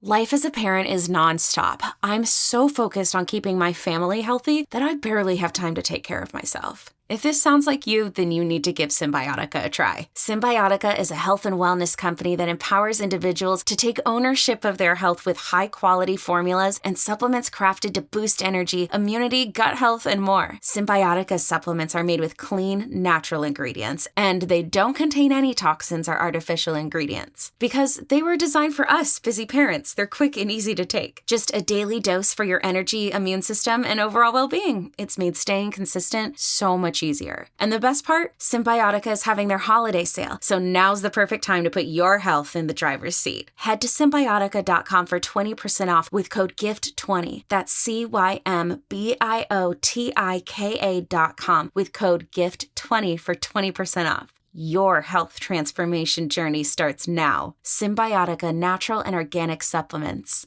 Life as a parent is nonstop. I'm so focused on keeping my family healthy that I barely have time to take care of myself. If this sounds like you, then you need to give Symbiotica a try. Symbiotica is a health and wellness company that empowers individuals to take ownership of their health with high-quality formulas and supplements crafted to boost energy, immunity, gut health, and more. Symbiotica supplements are made with clean, natural ingredients, and they don't contain any toxins or artificial ingredients. Because they were designed for us, busy parents. They're quick and easy to take. Just a daily dose for your energy, immune system, and overall well-being. It's made staying consistent so much easier. And the best part? Symbiotica is having their holiday sale, so now's the perfect time to put your health in the driver's seat. Head to Symbiotica.com for 20% off with code GIFT20. That's CYMBIOTIKA.com with code GIFT20 for 20% off. Your health transformation journey starts now. Symbiotica Natural and Organic Supplements.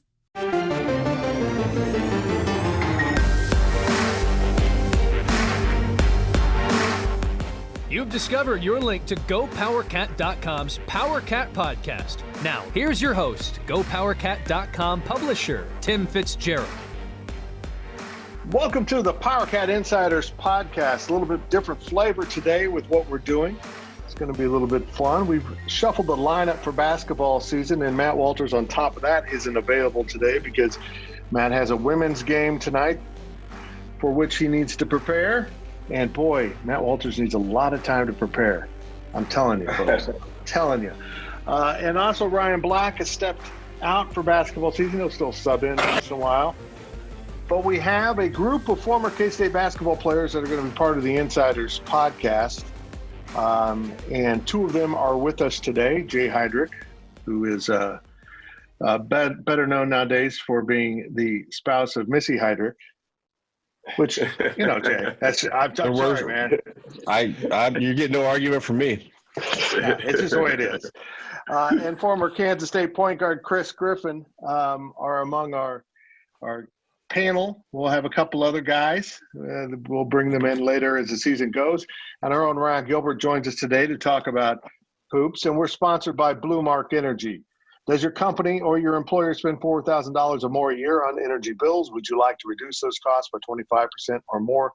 You've discovered your link to GoPowerCat.com's PowerCat podcast. Now, here's your host, GoPowerCat.com publisher, Tim Fitzgerald. Welcome to the PowerCat Insiders podcast. A little bit different flavor today with what we're doing. It's going to be a little bit fun. We've shuffled the lineup for basketball season, and Matt Walters on top of that isn't available today because Matt has a women's game tonight for which he needs to prepare. And boy, Matt Walters needs a lot of time to prepare. I'm telling you, folks. I'm telling you. And also Ryan Black has stepped out for basketball season. He'll still sub in once in a while. But we have a group of former K-State basketball players that are going to be part of the Insiders podcast. And two of them are with us today. Jay Heidrich, who is better known nowadays for being the spouse of Missy Heidrich. Which, you know, Jay, I'm sorry, man. You get no argument from me. Yeah, it's just the way it is. And former Kansas State point guard Chris Griffin are among our panel. We'll have a couple other guys. We'll bring them in later as the season goes. And our own Ryan Gilbert joins us today to talk about hoops. And we're sponsored by Blue Mark Energy. Does your company or your employer spend $4,000 or more a year on energy bills? Would you like to reduce those costs by 25% or more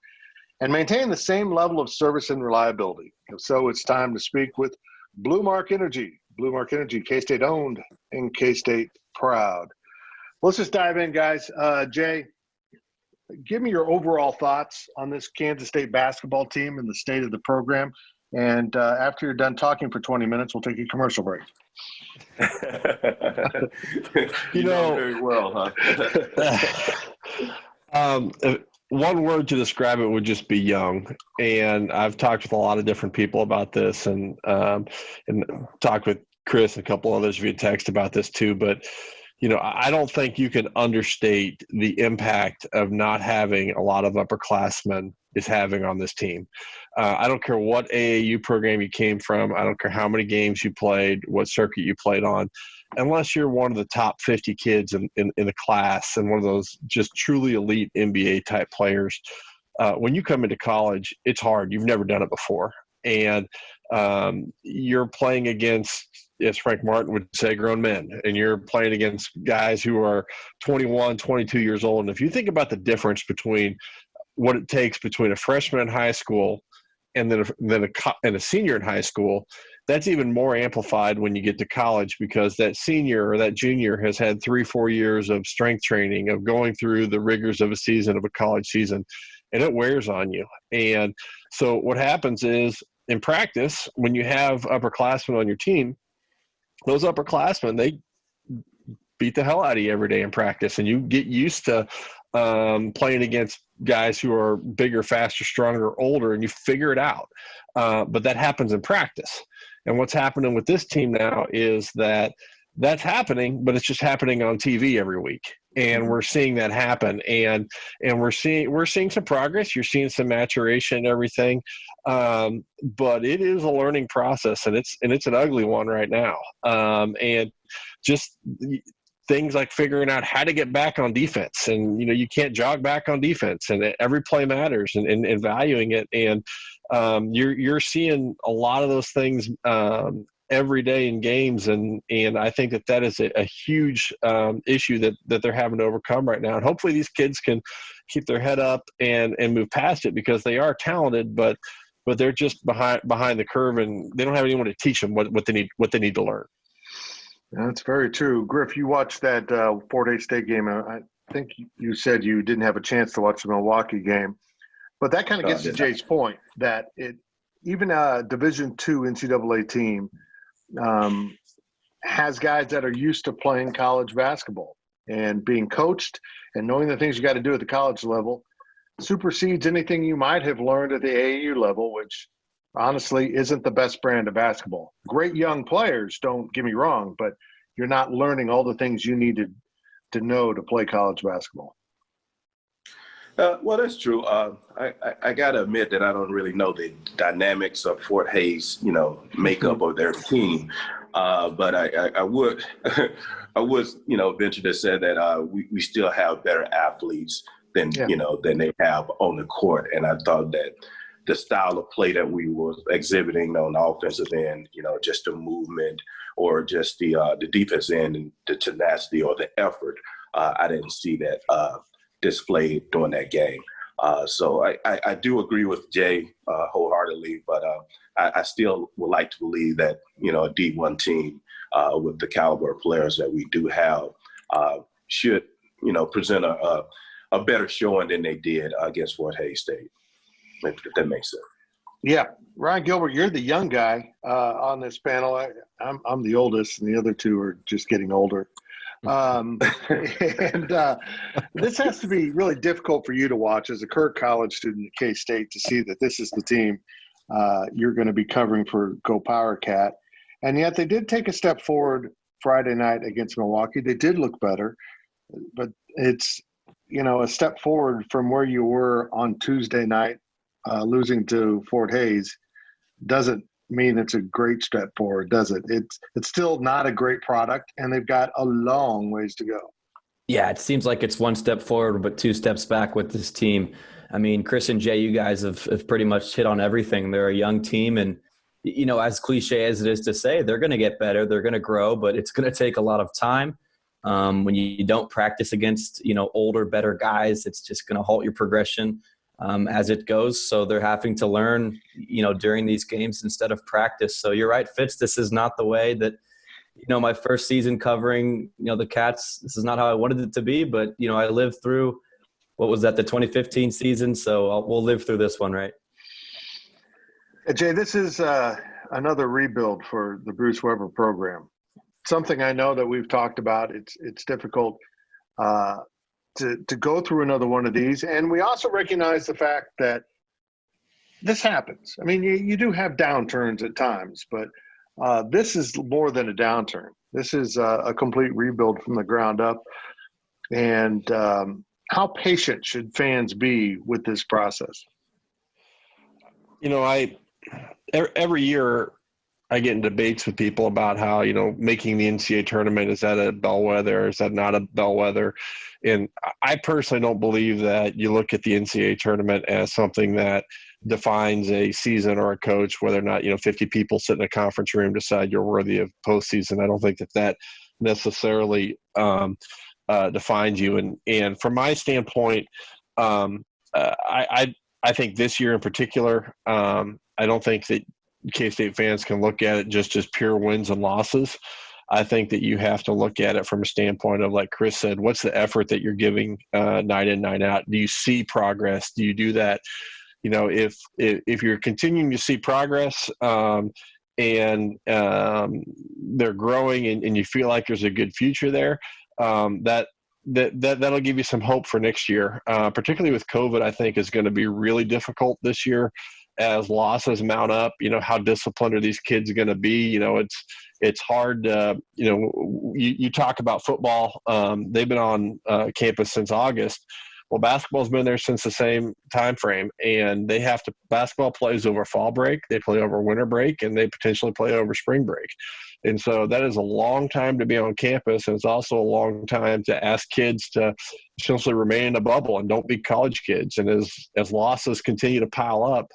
and maintain the same level of service and reliability? If so, it's time to speak with Blue Mark Energy. Blue Mark Energy, K-State owned and K-State proud. Let's just dive in, guys. Jay, give me your overall thoughts on this Kansas State basketball team and the state of the program. And after you're done talking for 20 minutes, we'll take a commercial break. you know very well, huh? One word to describe it would just be young. And I've talked with a lot of different people about this, and talked with Chris and a couple others via text about this too. But you know, I don't think you can understate the impact of not having a lot of upperclassmen is having on this team. I don't care what AAU program you came from. I don't care how many games you played, what circuit you played on, unless you're one of the top 50 kids in the class and one of those just truly elite NBA type players. When you come into college, it's hard. You've never done it before. And you're playing against, as Frank Martin would say, grown men, and you're playing against guys who are 21, 22 years old. And if you think about the difference between what it takes between a freshman in high school and then a senior in high school, that's even more amplified when you get to college, because that senior or that junior has had 3-4 years of strength training, of going through the rigors of a college season, and it wears on you. And so what happens is, in practice, when you have upperclassmen on your team, those upperclassmen, they beat the hell out of you every day in practice, and you get used to playing against guys who are bigger, faster, stronger, older, and you figure it out. But that happens in practice. And what's happening with this team now is that's happening, but it's just happening on TV every week. And we're seeing that happen. And we're seeing some progress. You're seeing some maturation and everything. But it is a learning process, and it's an ugly one right now. And just things like figuring out how to get back on defense, and you can't jog back on defense, and every play matters, and valuing it. And you're seeing a lot of those things every day in games, and I think that is a huge issue that they're having to overcome right now. And hopefully these kids can keep their head up and move past it, because they are talented, but they're just behind the curve, and they don't have anyone to teach them what they need to learn. That's very true. Griff, you watched that Fort Hays State game. I think you said you didn't have a chance to watch the Milwaukee game, but that kind of gets to Jay's point that even a Division II NCAA team has guys that are used to playing college basketball, and being coached and knowing the things you got to do at the college level supersedes anything you might have learned at the AAU level, which honestly isn't the best brand of basketball. Great young players, don't get me wrong, but you're not learning all the things you needed to know to play college basketball. Well, that's true. I got to admit that I don't really know the dynamics of Fort Hays, makeup of their team. But I would, venture to say that we still have better athletes than they have on the court. And I thought that the style of play that we were exhibiting on the offensive end, just the movement or just the defense end and the tenacity or the effort, I didn't see that displayed during that game. So I do agree with Jay wholeheartedly, but I still would like to believe that, a D1 team with the caliber of players that we do have should, present a better showing than they did against Fort Hays State, if that makes sense. Yeah. Ryan Gilbert, you're the young guy on this panel. I'm the oldest, and the other two are just getting older. And this has to be really difficult for you to watch as a Kirk College student at K-State, to see that this is the team you're going to be covering for Go Power Cat. And yet they did take a step forward Friday night against Milwaukee. They did look better, but it's, a step forward from where you were on Tuesday night, losing to Fort Hays doesn't mean it's a great step forward, does it? It's still not a great product, and they've got a long ways to go. Yeah, it seems like it's one step forward but two steps back with this team. I mean, Chris and Jay, you guys have pretty much hit on everything. They're a young team, and as cliche as it is to say, they're going to get better, they're going to grow, but it's going to take a lot of time. When you don't practice against older, better guys, it's just going to halt your progression as it goes. So they're having to learn, during these games instead of practice. So you're right, Fitz, this is not the way that, my first season covering, the Cats, this is not how I wanted it to be. But, I lived through, what was that, the 2015 season. So we'll live through this one, right? Jay, this is another rebuild for the Bruce Weber program. Something I know that we've talked about. It's difficult to go through another one of these. And we also recognize the fact that this happens. I mean, you do have downturns at times, but this is more than a downturn. This is a complete rebuild from the ground up. And how patient should fans be with this process? Every year I get in debates with people about how, making the NCAA tournament, is that a bellwether? Is that not a bellwether? And I personally don't believe that you look at the NCAA tournament as something that defines a season or a coach, whether or not, 50 people sit in a conference room decide you're worthy of postseason. I don't think that necessarily defines you. And from my standpoint, I think this year in particular, I don't think that K-State fans can look at it just as pure wins and losses. I think that you have to look at it from a standpoint of, like Chris said, what's the effort that you're giving night in, night out? Do you see progress? Do you do that? If you're continuing to see progress and they're growing and you feel like there's a good future there, that'll give you some hope for next year. Particularly with COVID, I think is going to be really difficult this year as losses mount up. How disciplined are these kids going to be? It's hard. You talk about football. They've been on campus since August. Well, basketball's been there since the same time frame, and basketball plays over fall break, they play over winter break, and they potentially play over spring break. And so that is a long time to be on campus, and it's also a long time to ask kids to essentially remain in a bubble and don't be college kids. And as losses continue to pile up,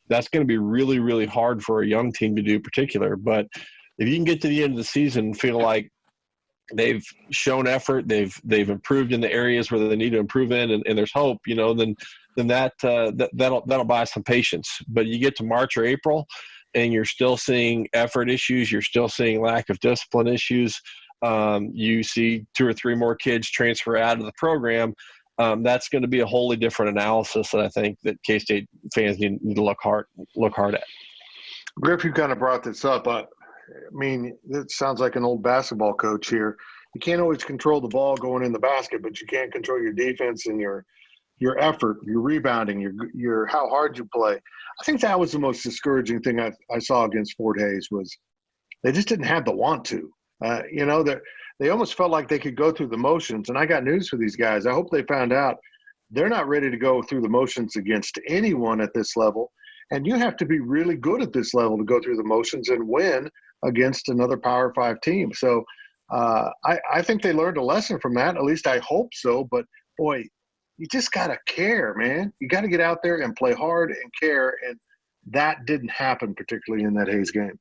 that's going to be really, really hard for a young team to do in particular. But if you can get to the end of the season and feel like they've shown effort, they've improved in the areas where they need to improve in, and there's hope, then that'll buy some patience. But you get to March or April, and you're still seeing effort issues, you're still seeing lack of discipline issues. You see 2 or 3 more kids transfer out of the program. That's going to be a wholly different analysis that I think that K-State fans need to look hard at. Griff, you kind of brought this up. It sounds like an old basketball coach here. You can't always control the ball going in the basket, but you can control your defense and your effort, your rebounding, your how hard you play. I think that was the most discouraging thing I saw against Fort Hays was they just didn't have the want to. They almost felt like they could go through the motions. And I got news for these guys. I hope they found out they're not ready to go through the motions against anyone at this level. And you have to be really good at this level to go through the motions and win against another Power 5 team. So I think they learned a lesson from that. At least I hope so. But, boy, you just got to care, man. You got to get out there and play hard and care. And that didn't happen, particularly in that Hays game.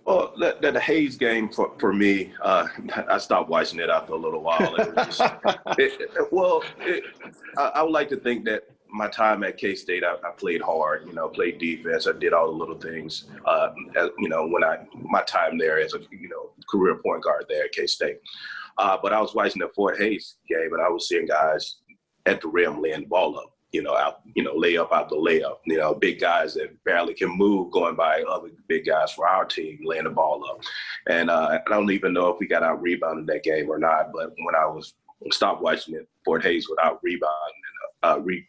Well, the Hays game for me, I stopped watching it after a little while. I would like to think that my time at K-State, I played hard, played defense. I did all the little things, my time there as a, career point guard there at K-State. But I was watching the Fort Hays game, and I was seeing guys at the rim laying the ball up. Layup out the layup, big guys that barely can move going by other big guys for our team laying the ball up. And I don't even know if we got out rebounded that game or not, but when I stopped watching it, Fort Hays without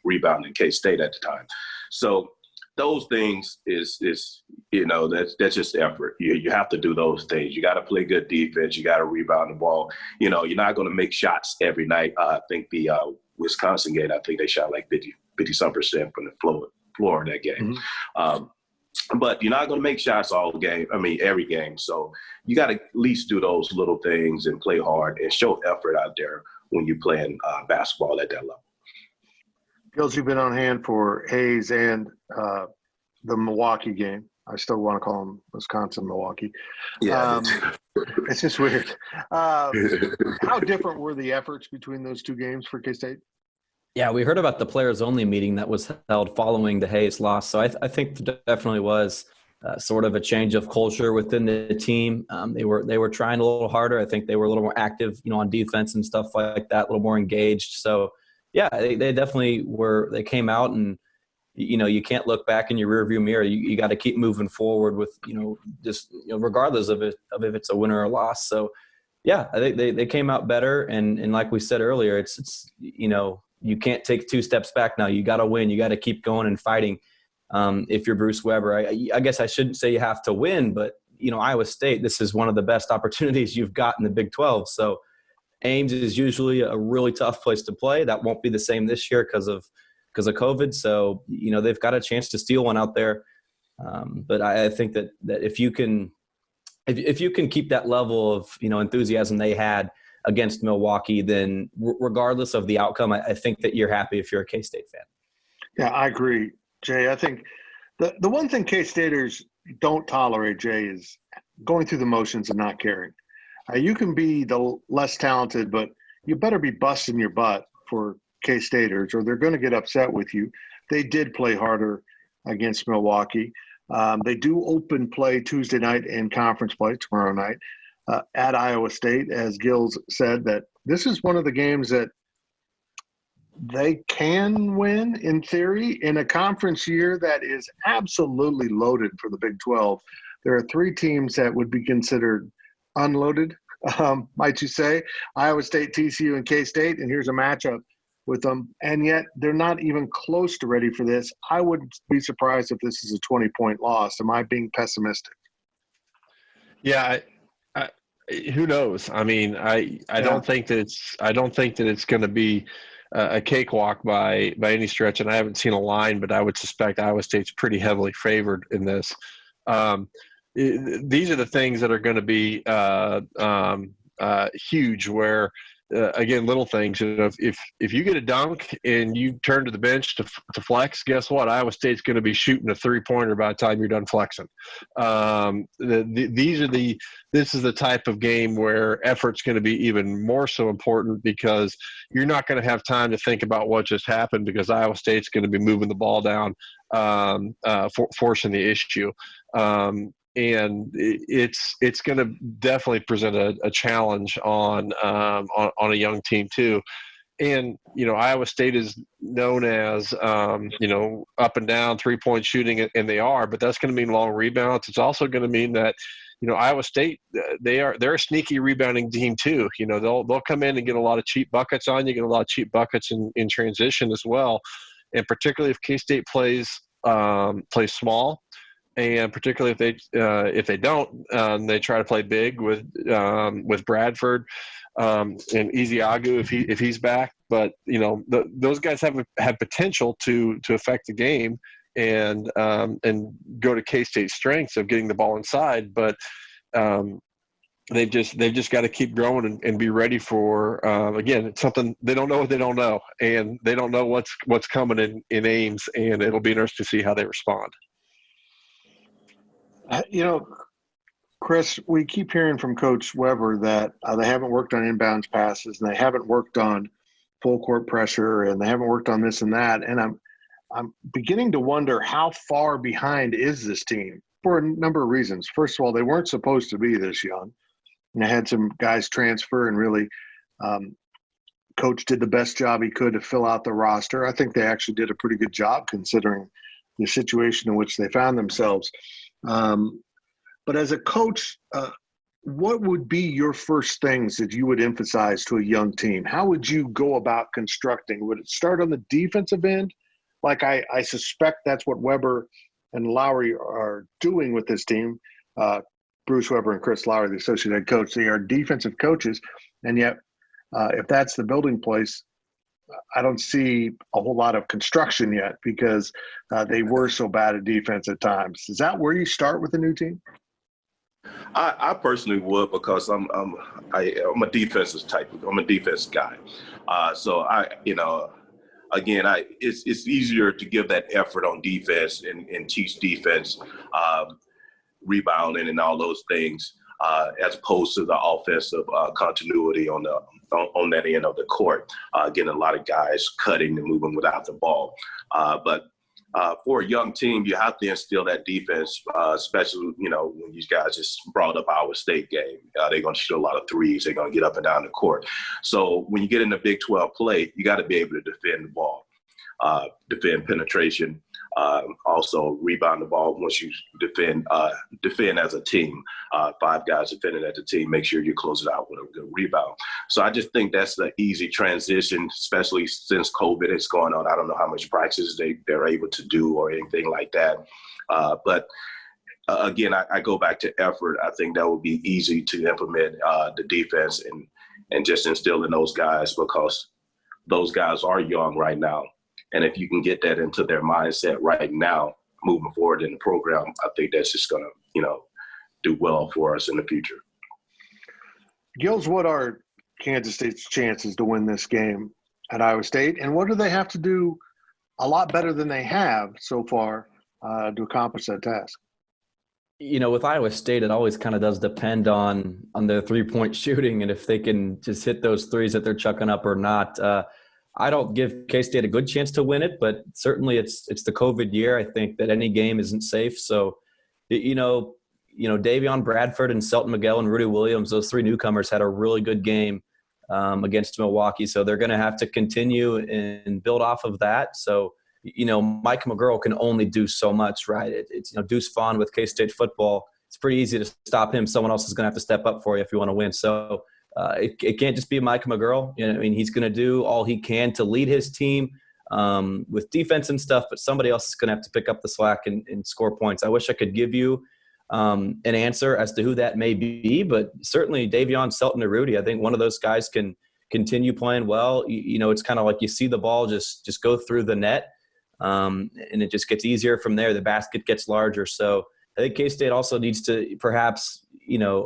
rebounding K-State at the time. So those things is that's just effort. You have to do those things. You got to play good defense. You got to rebound the ball. You're not going to make shots every night. I think the Wisconsin game, I think they shot like 50-some% from the floor in that game. Mm-hmm. But you're not going to make shots every game. So you got to at least do those little things and play hard and show effort out there when you're playing basketball at that level. Gills, you've been on hand for Hays and the Milwaukee game. I still want to call them Wisconsin-Milwaukee. Yeah. It's just weird. How different were the efforts between those two games for K-State? Yeah, we heard about the players-only meeting that was held following the Hays loss. So I think there definitely was sort of a change of culture within the team. They were trying a little harder. I think they were a little more active, on defense and stuff like that, a little more engaged. So, yeah, they definitely were. They came out and, you can't look back in your rearview mirror. You got to keep moving forward with, regardless of if it's a win or a loss. So, yeah, I think they came out better. And like we said earlier, it's you can't take 2 steps back now. You got to win. You got to keep going and fighting. If you're Bruce Weber, I guess I shouldn't say you have to win, but, Iowa State, this is one of the best opportunities you've got in the Big 12. So Ames is usually a really tough place to play. That won't be the same this year because of COVID. So, they've got a chance to steal one out there. But I think that if you can keep that level of, enthusiasm they had against Milwaukee, then regardless of the outcome, I think that you're happy if you're a K-State fan. Yeah, I agree, Jay. I think the one thing K-Staters don't tolerate, Jay, is going through the motions and not caring. You can be the less talented, but you better be busting your butt for K-Staters or they're going to get upset with you. They did play harder against Milwaukee. They do open play Tuesday night and conference play tomorrow night at Iowa State. As Gills said, that this is one of the games that they can win in theory in a conference year that is absolutely loaded for the Big 12. There are 3 teams that would be considered unloaded, might you say, Iowa State, TCU, and K-State, and here's a matchup with them, and yet they're not even close to ready for this. I wouldn't be surprised if this is a 20-point loss. Am I being pessimistic? Yeah, who knows? I mean, I don't think that it's going to be a cakewalk by any stretch, and I haven't seen a line, but I would suspect Iowa State's pretty heavily favored in this. These are the things that are going to be huge, where again, little things. If you get a dunk and you turn to the bench to flex, guess what? Iowa State's going to be shooting a 3-pointer by the time you're done flexing. This is the type of game where effort's going to be even more so important, because you're not going to have time to think about what just happened, because Iowa State's going to be moving the ball down, forcing the issue. And it's going to definitely present a challenge on a young team too. And Iowa State is known as up and down 3-point shooting, and they are, but that's going to mean long rebounds. It's also going to mean that Iowa State, they're a sneaky rebounding team too. They'll come in and get a lot of cheap buckets on you, get a lot of cheap buckets in transition as well, and particularly if K-State plays small. And particularly if they don't, they try to play big with Bradford and Ezeagu if he's back. But those guys have potential to affect the game and go to K-State's strengths of getting the ball inside. But they've just got to keep growing and be ready for again, it's something they don't know what they don't know, and they don't know what's coming in Ames, and it'll be interesting to see how they respond. Chris, we keep hearing from Coach Weber that they haven't worked on inbounds passes, and they haven't worked on full court pressure, and they haven't worked on this and that. And I'm beginning to wonder, how far behind is this team for a number of reasons. First of all, they weren't supposed to be this young. And they had some guys transfer, and really Coach did the best job he could to fill out the roster. I think they actually did a pretty good job considering the situation in which they found themselves. But as a coach, what would be your first things that you would emphasize to a young team? How would you go about constructing? Would it start on the defensive end? Like I suspect that's what Weber and Lowry are doing with this team. Bruce Weber and Chris Lowry, the associate head coach, they are defensive coaches. And yet, if that's the building place, I don't see a whole lot of construction yet, because they were so bad at defense at times. Is that where you start with a new team? I personally would, because I'm a defensive type. I'm a defense guy. So it's easier to give that effort on defense and teach defense, rebounding and all those things, as opposed to the offensive continuity on that end of the court, getting a lot of guys cutting and moving without the ball. But for a young team, you have to instill that defense, especially, when these guys just brought up Iowa State game. They're going to shoot a lot of threes. They're going to get up and down the court. So when you get into Big 12 play, you got to be able to defend the ball, defend penetration, also rebound the ball once you defend as a team. 5 guys defending as a team, make sure you close it out with a good rebound. So I just think that's the easy transition, especially since COVID is going on. I don't know how much practice they're able to do or anything like that. But again, I go back to effort. I think that would be easy to implement the defense and just instill in those guys, because those guys are young right now. And if you can get that into their mindset right now, moving forward in the program, I think that's just going to, do well for us in the future. Gills, what are Kansas State's chances to win this game at Iowa State? And what do they have to do a lot better than they have so far to accomplish that task? With Iowa State, it always kind of does depend on their 3-point shooting, and if they can just hit those threes that they're chucking up or not. I don't give K-State a good chance to win it, but certainly it's the COVID year. I think that any game isn't safe. So, Davion Bradford and Selton Miguel and Rudy Williams, those 3 newcomers had a really good game against Milwaukee. So they're going to have to continue and build off of that. So, Mike McGurl can only do so much, right? It's Deuce Vaughn with K-State football. It's pretty easy to stop him. Someone else is going to have to step up for you if you want to win. So it can't just be Mike McGurl. He's going to do all he can to lead his team with defense and stuff, but somebody else is going to have to pick up the slack and score points. I wish I could give you an answer as to who that may be, but certainly Davion, Selton, and Rudy, I think one of those guys can continue playing well. It's kind of like you see the ball just go through the net, and it just gets easier from there. The basket gets larger. So I think K-State also needs to perhaps,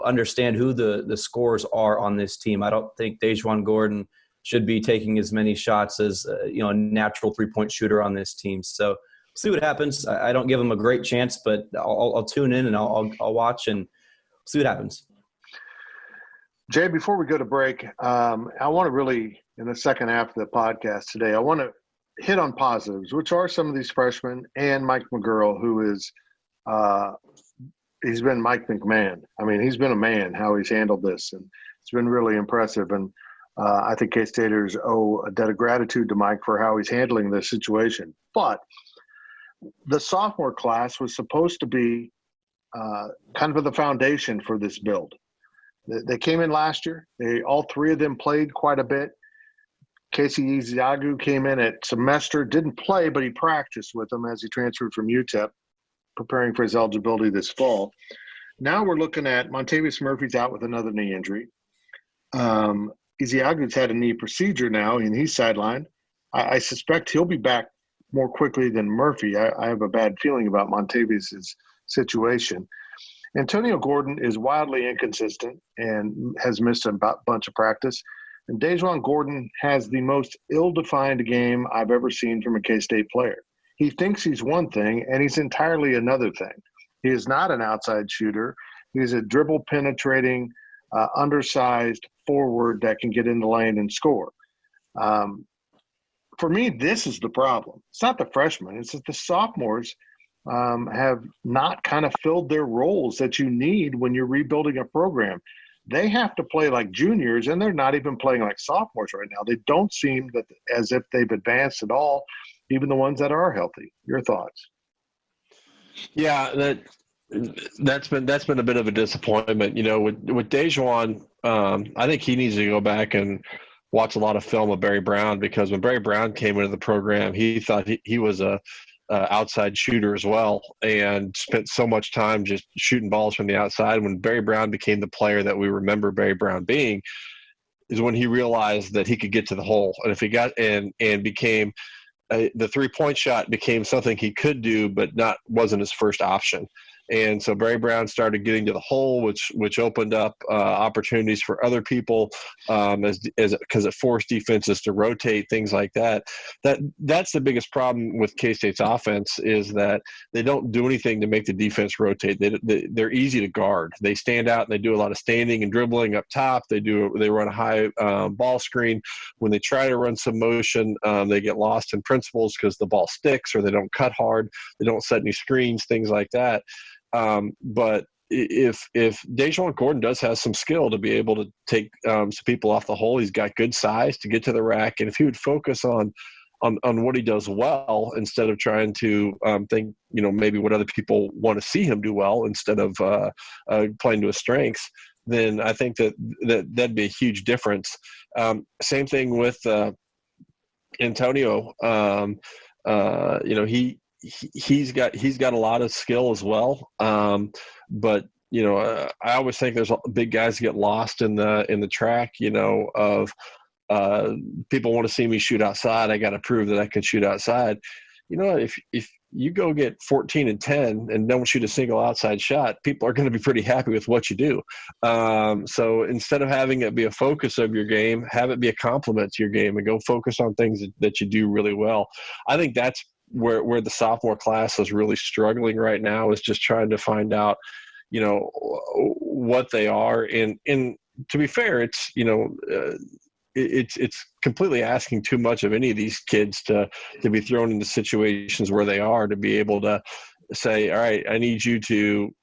understand who the scorers are on this team. I don't think DaJuan Gordon should be taking as many shots as a natural 3-point shooter on this team. So see what happens. I don't give him a great chance, but I'll tune in and I'll watch and see what happens. Jay, before we go to break, I want to really, in the second half of the podcast today, I want to hit on positives, which are some of these freshmen, and Mike McGuirl, who is he's been Mike McMahon. I mean, he's been a man, how he's handled this, and it's been really impressive. And I think K-Staters owe a debt of gratitude to Mike for how he's handling this situation. But the sophomore class was supposed to be kind of the foundation for this build. They came in last year. All three of them played quite a bit. Casey Iziagu came in at semester, didn't play, but he practiced with them as he transferred from UTEP, preparing for his eligibility this fall. Now we're looking at Montavious Murphy's out with another knee injury. Iziagu's had a knee procedure now, and he's sidelined. I suspect he'll be back more quickly than Murphy. I have a bad feeling about Montavious's situation. Antonio Gordon is wildly inconsistent and has missed a bunch of practice. And DaJuan Gordon has the most ill-defined game I've ever seen from a K-State player. He thinks he's one thing, and he's entirely another thing. He is not an outside shooter. He's a dribble-penetrating, undersized forward that can get in the lane and score. For me, this is the problem. It's not the freshmen. It's that the sophomores have not kind of filled their roles that you need when you're rebuilding a program. They have to play like juniors, and they're not even playing like sophomores right now. They don't seem as if they've advanced at all, even the ones that are healthy. Your thoughts? Yeah, that's been a bit of a disappointment. With DaJuan, I think he needs to go back and watch a lot of film of Barry Brown, because when Barry Brown came into the program, he thought he was a outside shooter as well, and spent so much time just shooting balls from the outside. When Barry Brown became the player that we remember Barry Brown being, is when he realized that he could get to the hole. And if he got and became the 3-point shot became something he could do, but wasn't his first option. And so Barry Brown started getting to the hole, which opened up opportunities for other people, because it forced defenses to rotate, things like that. That's the biggest problem with K-State's offense, is that they don't do anything to make the defense rotate. They're easy to guard. They stand out and they do a lot of standing and dribbling up top. They run a high ball screen. When they try to run some motion, they get lost in principles because the ball sticks, or they don't cut hard. They don't set any screens, things like that. But if DaJuan Gordon does have some skill to be able to take some people off the hole, he's got good size to get to the rack. And if he would focus on what he does well, instead of trying to think, maybe what other people want to see him do well, instead of playing to his strengths, then I think that'd be a huge difference. Same thing with Antonio. He's got a lot of skill as well, but I always think there's big guys get lost in the track. Of people want to see me shoot outside, I got to prove that I can shoot outside. If you go get 14 and 10 and don't shoot a single outside shot, people are going to be pretty happy with what you do. So instead of having it be a focus of your game, have it be a complement to your game, and go focus on things that you do really well. I think that's where the sophomore class is really struggling right now, is just trying to find out, what they are. And to be fair, it's, it's completely asking too much of any of these kids to be thrown into situations where they are, to be able to say, all right, I need you to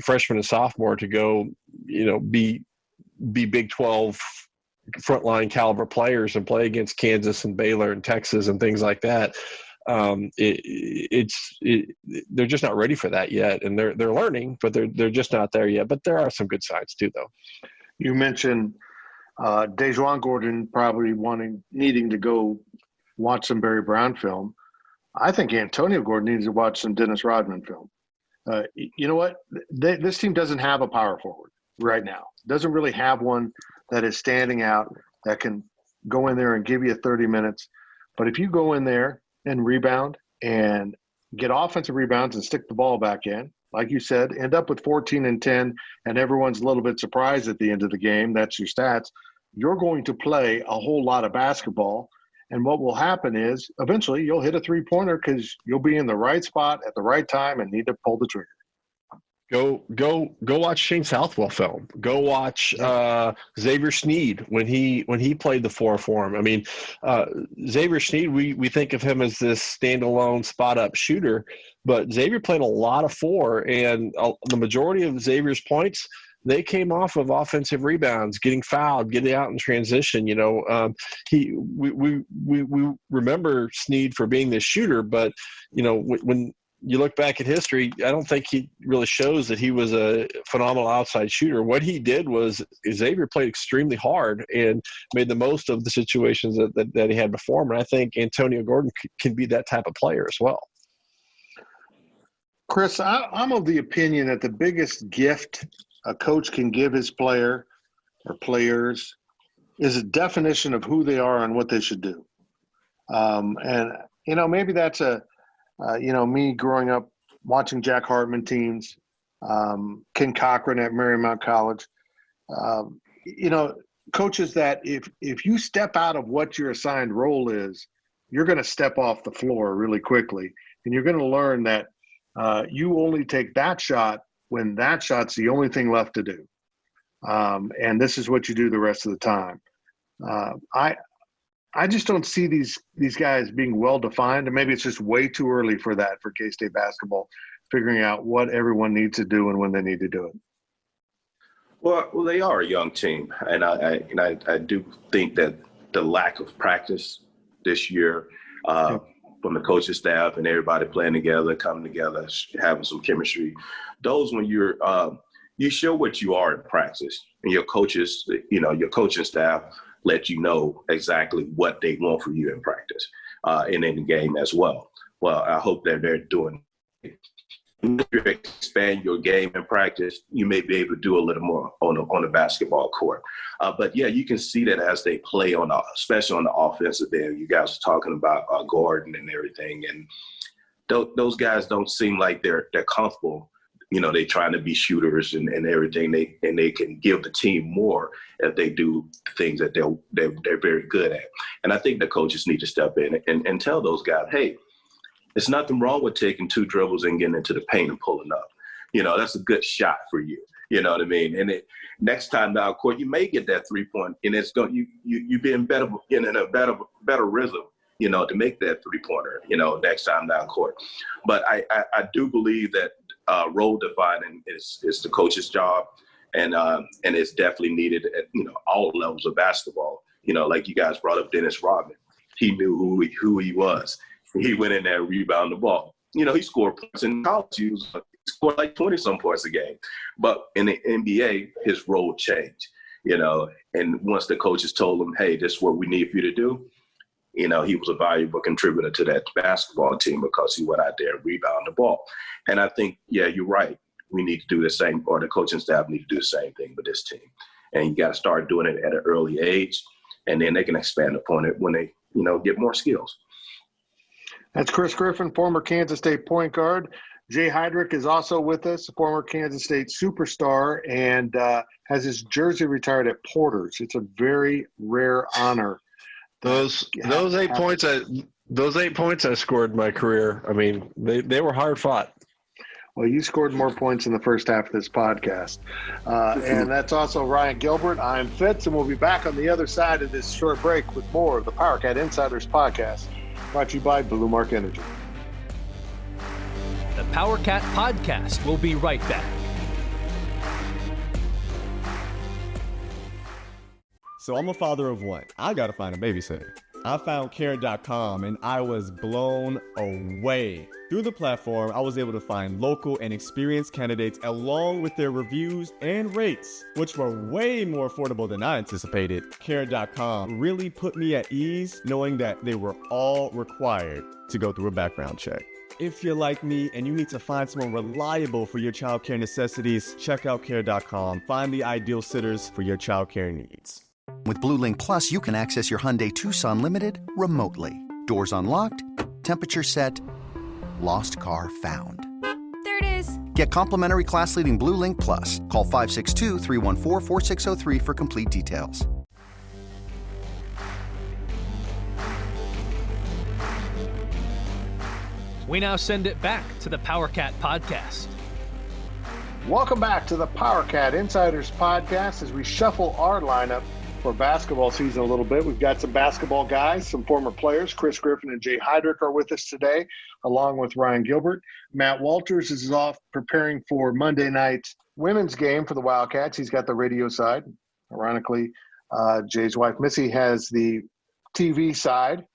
freshman and sophomore to go, be Big 12 frontline caliber players and play against Kansas and Baylor and Texas and things like that. They're just not ready for that yet, and they're learning, but they're just not there yet. But there are some good signs too, though. You mentioned DaJuan Gordon probably needing to go watch some Barry Brown film. I think Antonio Gordon needs to watch some Dennis Rodman film. You know what? This team doesn't have a power forward right now. Doesn't really have one that is standing out, that can go in there and give you 30 minutes. But if you go in there and rebound and get offensive rebounds and stick the ball back in, like you said, end up with 14-10, and everyone's a little bit surprised at the end of the game, that's your stats, you're going to play a whole lot of basketball. And what will happen is eventually you'll hit a three-pointer because you'll be in the right spot at the right time and need to pull the trigger. Go watch Shane Southwell film. Go watch Xavier Sneed when he played the four for him. I mean, Xavier Sneed, we think of him as this standalone spot-up shooter, but Xavier played a lot of four, and the majority of Xavier's points, they came off of offensive rebounds, getting fouled, getting out in transition. We remember Sneed for being this shooter, but when you look back at history, I don't think he really shows that he was a phenomenal outside shooter. What he did was Xavier played extremely hard and made the most of the situations that he had before him. And I think Antonio Gordon can be that type of player as well. Chris, I'm of the opinion that the biggest gift a coach can give his player or players is a definition of who they are and what they should do. Maybe that's me growing up watching Jack Hartman teams, Ken Cochran at Marymount College, coaches that if you step out of what your assigned role is, you're going to step off the floor really quickly. And you're going to learn that you only take that shot when that shot's the only thing left to do. And this is what you do the rest of the time. I just don't see these guys being well-defined, and maybe it's just way too early for that for K-State basketball, figuring out what everyone needs to do and when they need to do it. Well, they are a young team, and I do think that the lack of practice this year from the coaching staff and everybody playing together, coming together, having some chemistry, those when you show what you are in practice, and your coaches, your coaching staff let you know exactly what they want from you in practice and in the game as well. Well, I hope that they're doing it. If you expand your game in practice, you may be able to do a little more on the basketball court. But yeah, you can see that as they play especially on the offensive end. You guys are talking about Gordon and everything, and those guys don't seem like they're comfortable. They trying to be shooters and everything. They can give the team more if they do things that they're very good at. And I think the coaches need to step in and tell those guys, hey, there's nothing wrong with taking two dribbles and getting into the paint and pulling up. That's a good shot for you. You know what I mean? And next time down court, you may get that 3-point, and it's going you being better in a better rhythm. To make that 3-pointer. Next time down court. But I do believe that role defining is the coach's job, and it's definitely needed at all levels of basketball. Like you guys brought up Dennis Rodman. He knew who he was. He went in there and rebounded the ball. He scored points in college. He scored like 20-some points a game. But in the NBA, his role changed. And once the coaches told him, hey, this is what we need for you to do, he was a valuable contributor to that basketball team because he went out there and rebounded the ball. And I think, yeah, you're right. We need to do the same, or the coaching staff need to do the same thing with this team. And you got to start doing it at an early age, and then they can expand upon it when they, get more skills. That's Chris Griffin, former Kansas State point guard. Jay Heidrich is also with us, a former Kansas State superstar, and has his jersey retired at Porter's. It's a very rare honor. Those 8 points I scored in my career, I mean, they were hard fought. Well, you scored more points in the first half of this podcast. And that's also Ryan Gilbert. I'm Fitz, and we'll be back on the other side of this short break with more of the PowerCat Insiders podcast, brought to you by Blue Mark Energy. The PowerCat podcast will be right back. So I'm a father of one. I gotta find a babysitter. I found Care.com and I was blown away. Through the platform, I was able to find local and experienced candidates along with their reviews and rates, which were way more affordable than I anticipated. Care.com really put me at ease knowing that they were all required to go through a background check. If you're like me and you need to find someone reliable for your childcare necessities, check out Care.com. Find the ideal sitters for your childcare needs. With Blue Link Plus, you can access your Hyundai Tucson Limited remotely. Doors unlocked, temperature set, lost car found. There it is. Get complimentary class-leading Blue Link Plus. Call 562-314-4603 for complete details. We now send it back to the PowerCat podcast. Welcome back to the PowerCat Insiders podcast as we shuffle our lineup for basketball season a little bit. We've got some basketball guys, some former players. Chris Griffin and Jay Heidrich are with us today, along with Ryan Gilbert. Matt Walters is off preparing for Monday night's women's game for the Wildcats. He's got the radio side. Ironically, Jay's wife, Missy, has the TV side.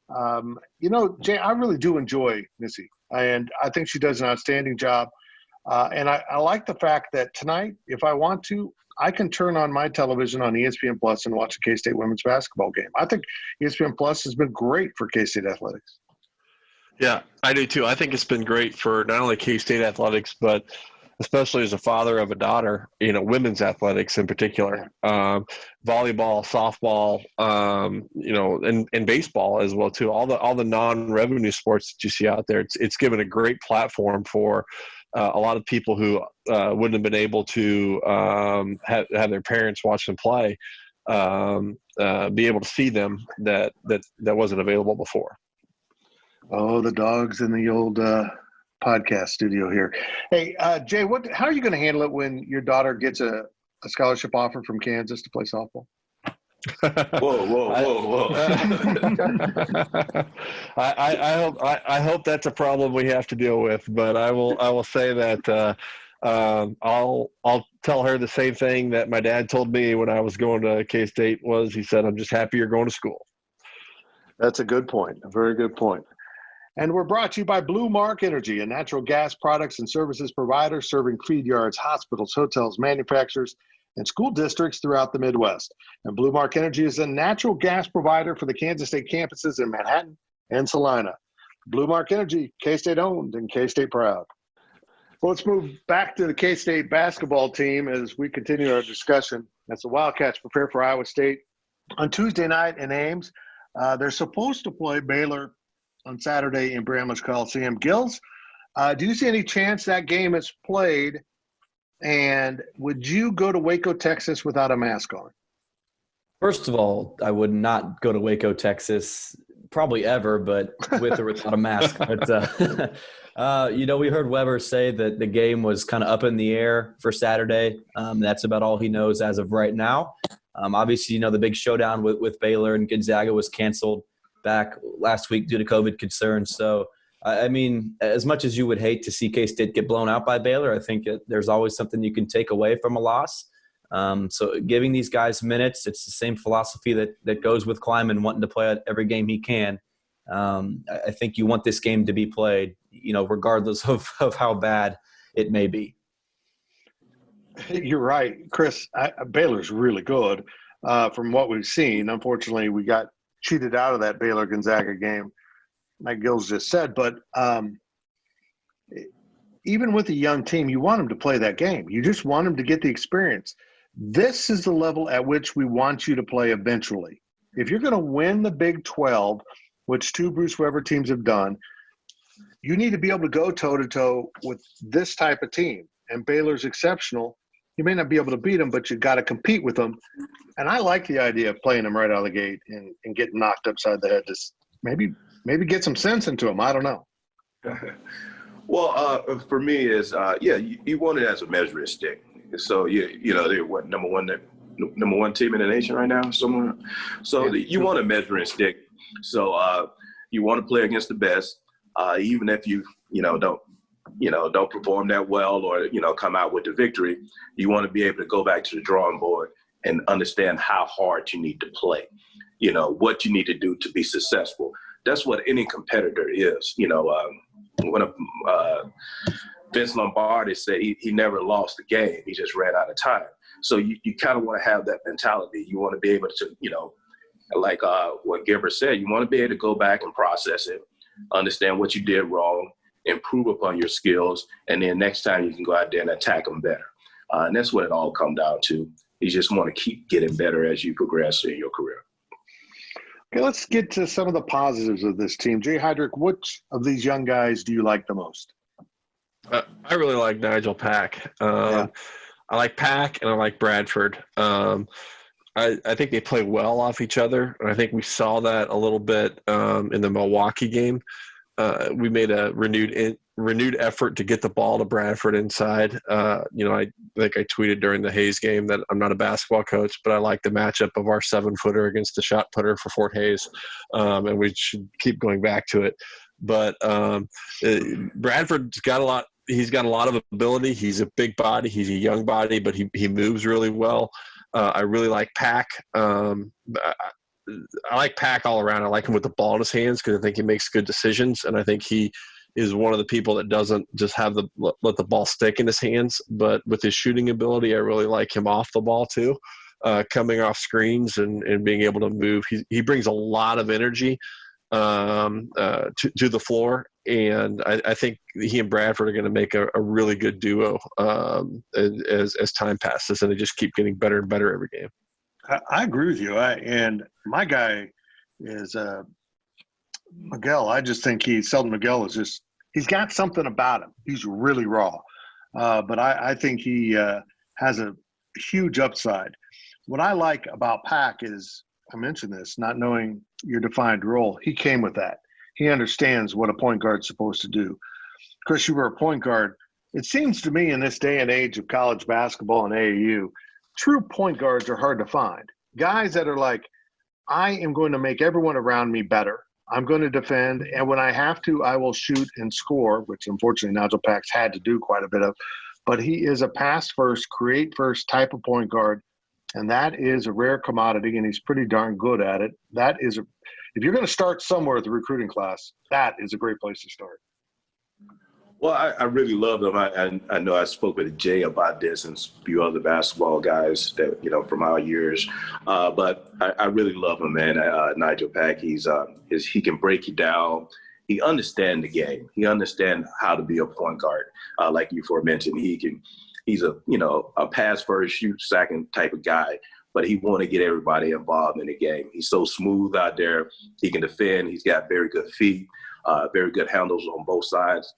Jay, I really do enjoy Missy, and I think she does an outstanding job. And I like the fact that tonight, if I want to, I can turn on my television on ESPN Plus and watch a K-State women's basketball game. I think ESPN Plus has been great for K-State athletics. Yeah, I do too. I think it's been great for not only K-State athletics, but especially as a father of a daughter, women's athletics in particular, volleyball, softball, and baseball as well too. All the non-revenue sports that you see out there, it's given a great platform for a lot of people who wouldn't have been able to have their parents watch them play, be able to see them that wasn't available before. Oh, the dogs in the old podcast studio here. Hey, Jay, how are you going to handle it when your daughter gets a scholarship offer from Kansas to play softball? Whoa. I hope that's a problem we have to deal with, but I will say that I'll tell her the same thing that my dad told me when I was going to K-State he said, I'm just happy you're going to school. That's a good point. A very good point. And we're brought to you by Blue Mark Energy, a natural gas products and services provider serving feed yards, hospitals, hotels, manufacturers, and school districts throughout the Midwest. And Blue Mark Energy is a natural gas provider for the Kansas State campuses in Manhattan and Salina. Blue Mark Energy, K-State owned and K-State proud. Well, let's move back to the K-State basketball team as we continue our discussion as the Wildcats prepare for Iowa State on Tuesday night in Ames. They're supposed to play Baylor on Saturday in Bramlage Coliseum. Gills, do you see any chance that game is played? And would you go to Waco, Texas without a mask on? First of all, I would not go to Waco, Texas, probably ever, but with or without a mask. But, we heard Weber say that the game was kind of up in the air for Saturday. That's about all he knows as of right now. Obviously, the big showdown with Baylor and Gonzaga was canceled back last week due to COVID concerns. So, as much as you would hate to see K-State get blown out by Baylor, I think there's always something you can take away from a loss. So giving these guys minutes, it's the same philosophy that goes with Kleiman wanting to play every game he can. I think you want this game to be played, regardless of how bad it may be. You're right, Chris. Baylor's really good from what we've seen. Unfortunately, we got cheated out of that Baylor-Gonzaga game, like Gills just said. But even with a young team, you want them to play that game. You just want them to get the experience. This is the level at which we want you to play eventually. If you're going to win the Big 12, which 2 Bruce Weber teams have done, you need to be able to go toe-to-toe with this type of team. And Baylor's exceptional. You may not be able to beat them, but you've got to compete with them. And I like the idea of playing them right out of the gate and getting knocked upside the head. Just maybe get some sense into them. I don't know. Well, for me is you want it as a measuring stick. So they're what number one team in the nation right now somewhere. So you want a measuring stick. So you want to play against the best, even if you don't perform that well or come out with the victory. You want to be able to go back to the drawing board and understand how hard you need to play. What you need to do to be successful. That's what any competitor is. When Vince Lombardi said he never lost a game, he just ran out of time. So you kind of want to have that mentality. You want to be able to, like what Gilbert said, you want to be able to go back and process it, understand what you did wrong, improve upon your skills, and then next time you can go out there and attack them better. And that's what it all comes down to. You just want to keep getting better as you progress in your career. Okay, let's get to some of the positives of this team. Jay Heidrich, which of these young guys do you like the most? I really like Nigel Pack. I like Pack and I like Bradford. I think they play well off each other, and I think we saw that a little bit in the Milwaukee game. We made a renewed effort to get the ball to Bradford inside. I think I tweeted during the Hayes game that I'm not a basketball coach, but I like the matchup of our 7-footer against the shot putter for Fort Hayes, and we should keep going back to it. But Bradford's got a lot. He's got a lot of ability. He's a big body. He's a young body, but he moves really well. I really like Pack. I like Pack all around. I like him with the ball in his hands because I think he makes good decisions, and I think he is one of the people that doesn't just let the ball stick in his hands. But with his shooting ability, I really like him off the ball too, coming off screens and being able to move. He brings a lot of energy to the floor, and I think he and Bradford are going to make a really good duo as time passes, and they just keep getting better and better every game. I agree with you. And my guy is Miguel. I just think Selton Miguel is he's got something about him. He's really raw. But I think he has a huge upside. What I like about Pack is, I mentioned this, not knowing your defined role. He came with that. He understands what a point guard's supposed to do. Chris, you were a point guard. It seems to me in this day and age of college basketball and AAU, true point guards are hard to find. Guys that are like, I am going to make everyone around me better. I'm going to defend, and when I have to, I will shoot and score, which unfortunately Nigel Pack's had to do quite a bit of. But he is a pass-first, create-first type of point guard, and that is a rare commodity, and he's pretty darn good at it. If you're going to start somewhere at the recruiting class, that is a great place to start. Well, I really love him. I know I spoke with Jay about this and a few other basketball guys that, from our years. But I really love him, man. Nigel Pack, he can break you down. He understands the game. He understands how to be a point guard. Like you aforementioned, he's a pass first, shoot second type of guy, but he want to get everybody involved in the game. He's so smooth out there. He can defend. He's got very good feet. Very good handles on both sides,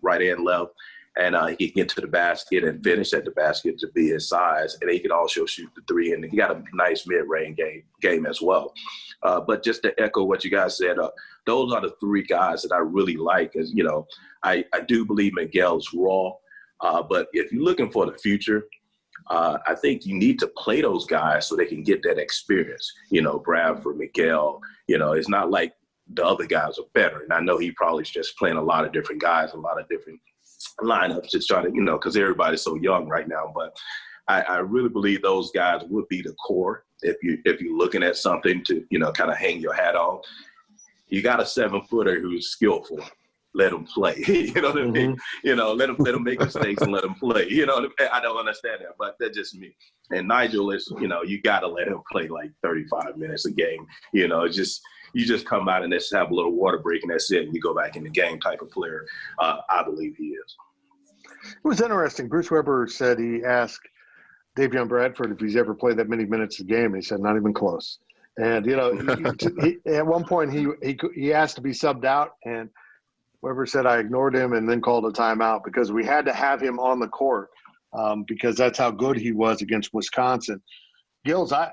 right and left. And he can get to the basket and finish at the basket to be his size. And he can also shoot the three. And he got a nice mid-range game as well. But just to echo what you guys said, those are the three guys that I really like. As I do believe Miguel's raw. But if you're looking for the future, I think you need to play those guys so they can get that experience. Bradford, Miguel, it's not like the other guys are better. And I know he probably is just playing a lot of different guys, a lot of different lineups, just trying to, because everybody's so young right now. But I really believe those guys would be the core if you're looking at something to, kind of hang your hat on. You got a 7-footer who's skillful. Let him play. You know what I mean? Let him make mistakes and let him play. I don't understand that, but that's just me. And Nigel is, you got to let him play like 35 minutes a game. You just come out and just have a little water break and that's it, and you go back in the game type of player. I believe he is. It was interesting. Bruce Weber said he asked Davion Bradford if he's ever played that many minutes a game. He said not even close. And he, at one point he asked to be subbed out, and Weber said I ignored him and then called a timeout because we had to have him on the court because that's how good he was against Wisconsin. Gills, I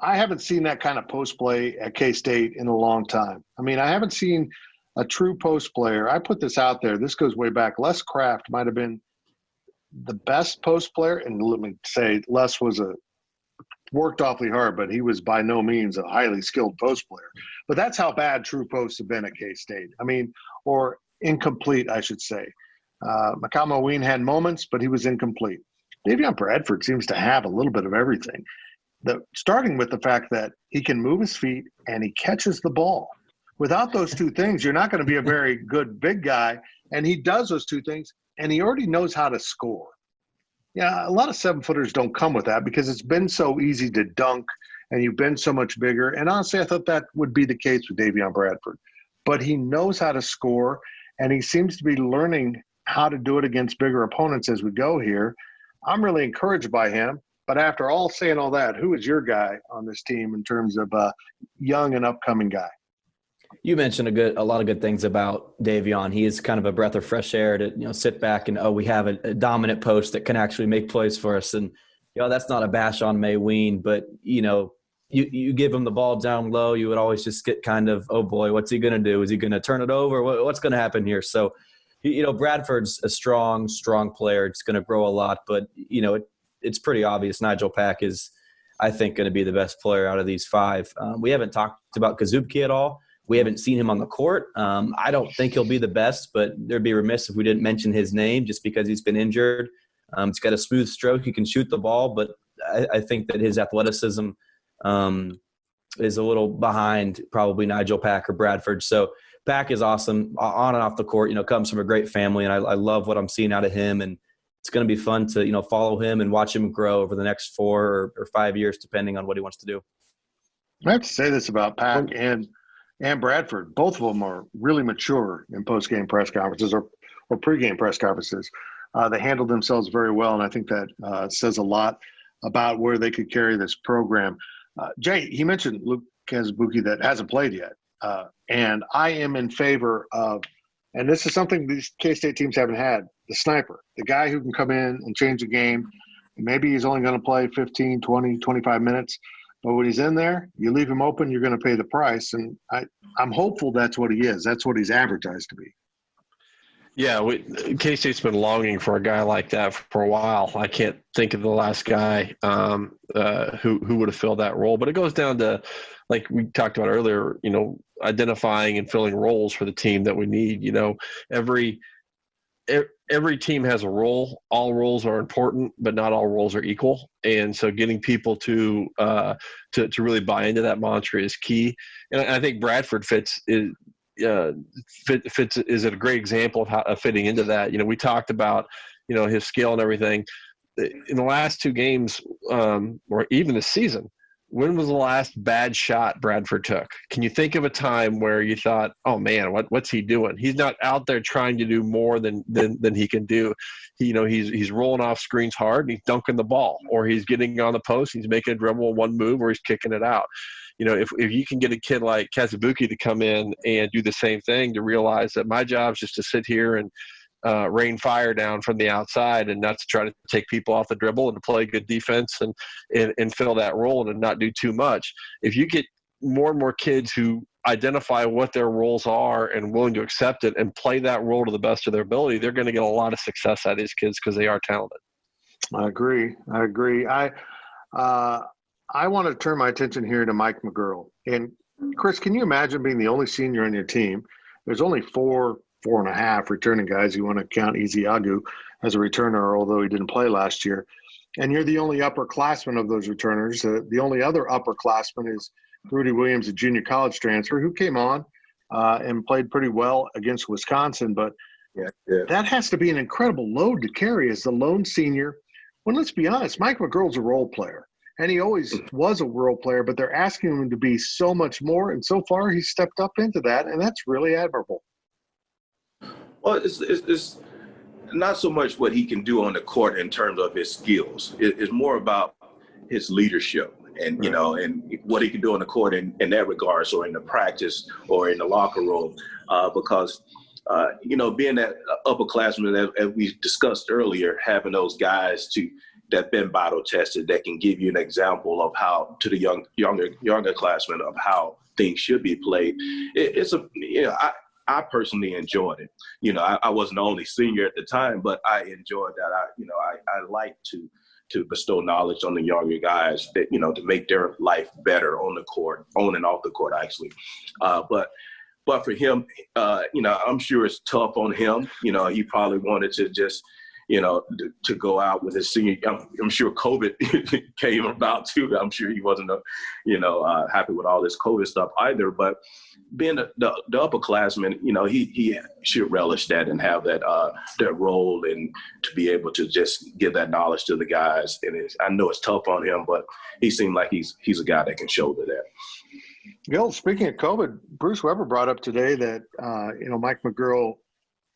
haven't seen that kind of post play at K-State in a long time. I mean, I haven't seen a true post player. I put this out there. This goes way back. Les Kraft might have been the best post player. And let me say, Les worked awfully hard, but he was by no means a highly skilled post player. But that's how bad true posts have been at K-State. I mean, or incomplete, I should say. Makama Ween had moments, but he was incomplete. Davion Bradford seems to have a little bit of everything. Starting with the fact that he can move his feet and he catches the ball. Without those two things, you're not going to be a very good big guy. And he does those two things, and he already knows how to score. Yeah, a lot of 7-footers don't come with that because it's been so easy to dunk and you've been so much bigger. And honestly, I thought that would be the case with Davion Bradford. But he knows how to score, and he seems to be learning how to do it against bigger opponents as we go here. I'm really encouraged by him. But after all saying all that, who is your guy on this team in terms of a young and upcoming guy? You mentioned a lot of good things about Davion. He is kind of a breath of fresh air to sit back and we have a dominant post that can actually make plays for us. And that's not a bash on Mayween, but you give him the ball down low, you would always just get kind of, oh boy, what's he going to do? Is he going to turn it over? What's going to happen here? So, Bradford's a strong player. It's going to grow a lot, but it's pretty obvious Nigel Pack is, I think, going to be the best player out of these five. We haven't talked about Kazubki at all. We haven't seen him on the court. I don't think he'll be the best, but there'd be remiss if we didn't mention his name just because he's been injured. He's got a smooth stroke. He can shoot the ball, but I think that his athleticism is a little behind probably Nigel Pack or Bradford. So Pack is awesome on and off the court, comes from a great family, and I love what I'm seeing out of him. And it's going to be fun to, follow him and watch him grow over the next 4 or 5 years, depending on what he wants to do. I have to say this about Pack and Bradford. Both of them are really mature in post-game press conferences or pre-game press conferences. They handled themselves very well, and I think that says a lot about where they could carry this program. Jay, he mentioned Luke Kazubki that hasn't played yet, and I am in favor of, and this is something these K-State teams haven't had, the sniper, the guy who can come in and change the game. Maybe he's only going to play 15, 20, 25 minutes, but when he's in there, you leave him open, you're going to pay the price, and I'm hopeful that's what he is. That's what he's advertised to be. Yeah, K-State's been longing for a guy like that for a while. I can't think of the last guy who would have filled that role. But it goes down to, like we talked about earlier, identifying and filling roles for the team that we need. Every team has a role. All roles are important, but not all roles are equal. And so getting people to really buy into that mantra is key. And I think Bradford is a great example of fitting into that. We talked about, his skill and everything. In the last 2 games, or even this season, when was the last bad shot Bradford took? Can you think of a time where you thought, oh man, what's he doing? He's not out there trying to do more than he can do. He's rolling off screens hard and he's dunking the ball, or he's getting on the post, he's making a dribble in one move, or he's kicking it out. If you can get a kid like Kazubki to come in and do the same thing, to realize that my job is just to sit here and rain fire down from the outside and not to try to take people off the dribble and to play good defense and fill that role and not do too much. If you get more and more kids who identify what their roles are and willing to accept it and play that role to the best of their ability, they're going to get a lot of success out of these kids because they are talented. I agree. I want to turn my attention here to Mike McGurl. And Chris, can you imagine being the only senior on your team? There's only 4.5 returning guys. You want to count Ezeagu as a returner, although he didn't play last year. And you're the only upperclassman of those returners. The only other upperclassman is Rudy Williams, a junior college transfer, who came on and played pretty well against Wisconsin. But that has to be an incredible load to carry as the lone senior. Well, let's be honest, Mike McGurl's a role player. And he always was a role player, but they're asking him to be so much more. And so far, he's stepped up into that, and that's really admirable. Well, it's not so much what he can do on the court in terms of his skills. It's more about his leadership and, and what he can do on the court in that regard, or in the practice or in the locker room. Because, being that upperclassman, as we discussed earlier, having those guys that been battle tested, that can give you an example of how, to the younger classmen, of how things should be played. I personally enjoyed it. I wasn't the only senior at the time, but I enjoyed that. I like to bestow knowledge on the younger guys that, to make their life better on the court, on and off the court, actually. But for him, I'm sure it's tough on him. He probably wanted to just, to go out with his senior. I'm sure COVID came about too. I'm sure he wasn't, happy with all this COVID stuff either. But being the upperclassman, he should relish that and have that role, and to be able to just give that knowledge to the guys. And I know it's tough on him, but he seemed like he's a guy that can shoulder that. Gil, speaking of COVID, Bruce Weber brought up today that Mike McGurl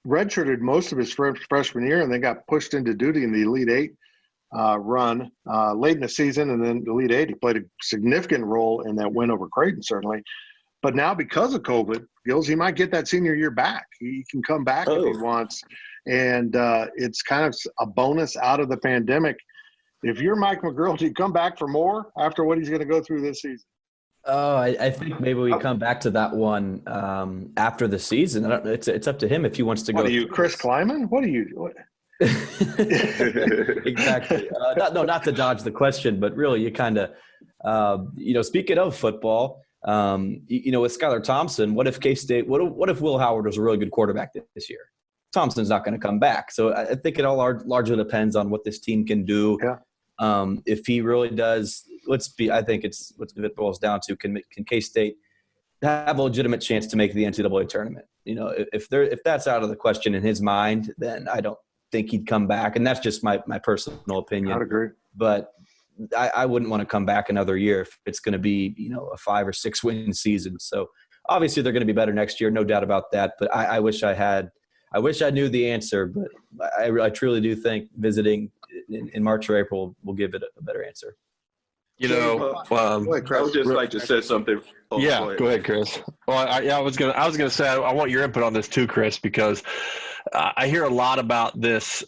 redshirted most of his freshman year and then got pushed into duty in the Elite Eight run late in the season, and then the Elite Eight. He played a significant role in that win over Creighton, certainly. But now because of COVID, Gills, he might get that senior year back. He can come back if he wants. And it's kind of a bonus out of the pandemic. If you're Mike McGuirl, do you come back for more after what he's going to go through this season? Oh, I think maybe we come back to that one after the season. It's up to him if he wants to go. What are you, Chris Kleiman? What are you doing? Exactly. Not to dodge the question, but really you kind of, speaking of football, with Skylar Thompson, what if K-State, what if Will Howard was a really good quarterback this year? Thompson's not going to come back. So I think it all largely depends on what this team can do. Yeah. If he really does, I think it's what it boils down to. Can K-State have a legitimate chance to make the NCAA tournament? If that's out of the question in his mind, then I don't think he'd come back. And that's just my personal opinion. I'd agree. But I wouldn't want to come back another year if it's going to be, a 5 or 6 win season. So obviously they're going to be better next year, no doubt about that. But I wish I knew the answer, but I truly do think visiting in March or April will give it a better answer. I would just like to say something. Go ahead, Chris. Well, I was gonna say I want your input on this too, Chris, because I hear a lot about this.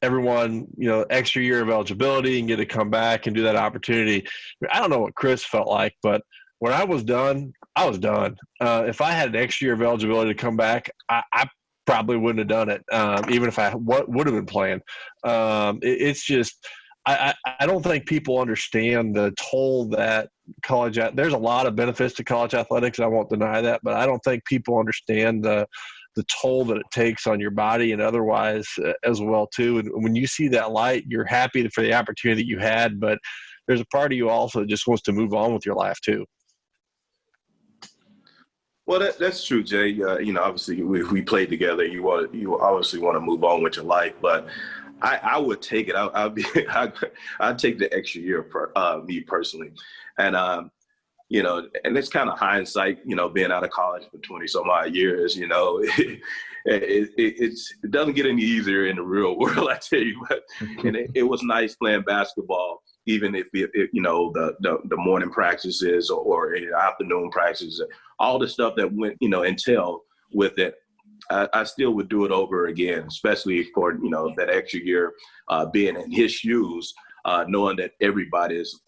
Everyone, extra year of eligibility and get to come back and do that opportunity. I don't know what Chris felt like, but when I was done, I was done. If I had an extra year of eligibility to come back, I probably wouldn't have done it, even if I would have been playing. It's just I don't think people understand the toll that there's a lot of benefits to college athletics. I won't deny that, but I don't think people understand the toll that it takes on your body and otherwise as well too. And when you see that light, you're happy for the opportunity that you had, but there's a part of you also that just wants to move on with your life too. Well, that's true, Jay. Obviously we played together. You obviously want to move on with your life, but I would take it. I'd take the extra year, me personally, and and it's kind of hindsight. Being out of college for 20 some odd years, it doesn't get any easier in the real world, I tell you. But it was nice playing basketball, even if the morning practices or afternoon practices, all the stuff that went entail with it. I still would do it over again, especially for that extra year, being in his shoes, knowing that everybody is